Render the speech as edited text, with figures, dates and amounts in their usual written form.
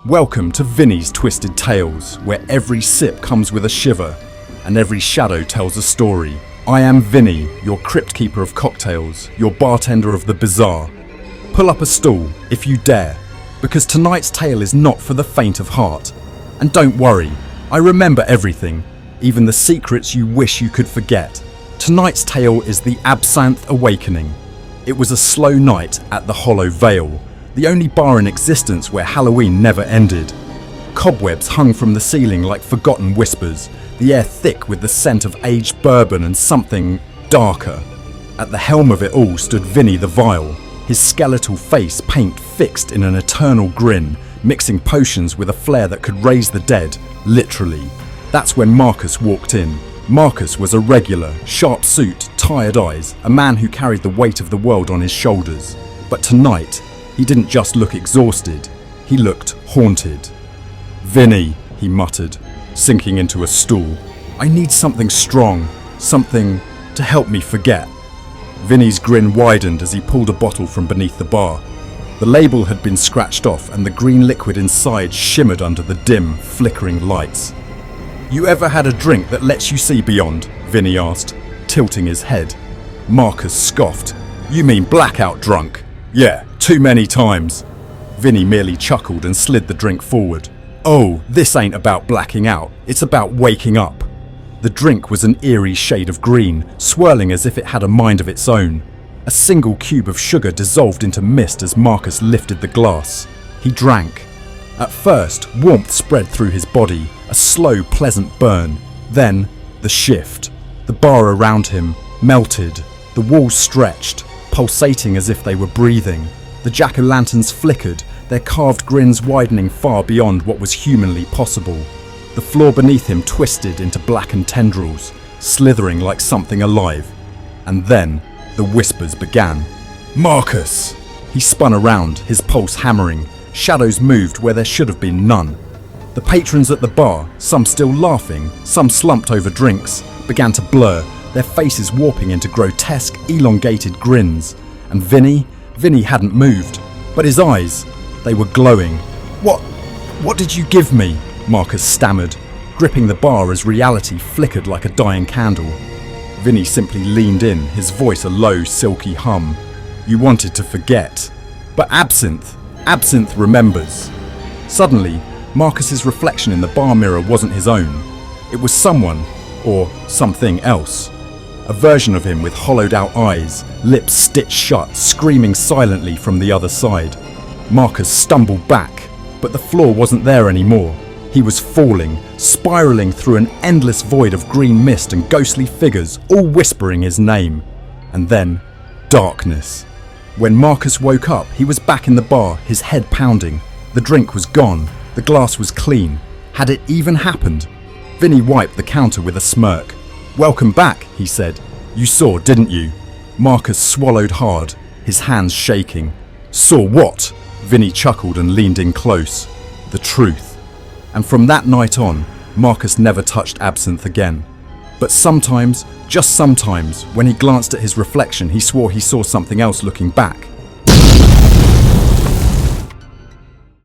Welcome to Vinny's Twisted Tales, where every sip comes with a shiver and every shadow tells a story. I am Vinny, your crypt keeper of cocktails, your bartender of the bizarre. Pull up a stool, if you dare, because tonight's tale is not for the faint of heart. And don't worry, I remember everything, even the secrets you wish you could forget. Tonight's tale is the Absinthe Awakening. It was a slow night at the Hollow Vale, the only bar in existence where Halloween never ended. Cobwebs hung from the ceiling like forgotten whispers, the air thick with the scent of aged bourbon and something darker. At the helm of it all stood Vinny the Vile, his skeletal face paint fixed in an eternal grin, mixing potions with a flair that could raise the dead, literally. That's when Marcus walked in. Marcus was a regular, sharp suit, tired eyes, a man who carried the weight of the world on his shoulders. But tonight, he didn't just look exhausted, he looked haunted. "Vinny," he muttered, sinking into a stool. "I need something strong, something to help me forget." Vinny's grin widened as he pulled a bottle from beneath the bar. The label had been scratched off and the green liquid inside shimmered under the dim, flickering lights. "You ever had a drink that lets you see beyond?" Vinny asked, tilting his head. Marcus scoffed. "You mean blackout drunk?" "Yeah, too many times." Vinny merely chuckled and slid the drink forward. "Oh, this ain't about blacking out, it's about waking up." The drink was an eerie shade of green, swirling as if it had a mind of its own. A single cube of sugar dissolved into mist as Marcus lifted the glass. He drank. At first, warmth spread through his body, a slow, pleasant burn. Then, the shift. The bar around him melted, the walls stretched, pulsating as if they were breathing. The jack-o'-lanterns flickered, their carved grins widening far beyond what was humanly possible. The floor beneath him twisted into blackened tendrils, slithering like something alive. And then, the whispers began. "Marcus!" He spun around, his pulse hammering. Shadows moved where there should have been none. The patrons at the bar, some still laughing, some slumped over drinks, began to blur, their faces warping into grotesque, elongated grins. And Vinny hadn't moved, but his eyes, they were glowing. What did you give me?" Marcus stammered, gripping the bar as reality flickered like a dying candle. Vinny simply leaned in, his voice a low, silky hum. "You wanted to forget. But Absinthe remembers." Suddenly, Marcus's reflection in the bar mirror wasn't his own. It was someone, or something else. A version of him with hollowed out eyes, lips stitched shut, screaming silently from the other side. Marcus stumbled back, but the floor wasn't there anymore. He was falling, spiraling through an endless void of green mist and ghostly figures, all whispering his name. And then, darkness. When Marcus woke up, he was back in the bar, his head pounding. The drink was gone, the glass was clean. Had it even happened? Vinny wiped the counter with a smirk. "Welcome back," he said. "You saw, didn't you?" Marcus swallowed hard, his hands shaking. "Saw what?" Vinny chuckled and leaned in close. "The truth." And from that night on, Marcus never touched Absinthe again. But sometimes, just sometimes, when he glanced at his reflection, he swore he saw something else looking back.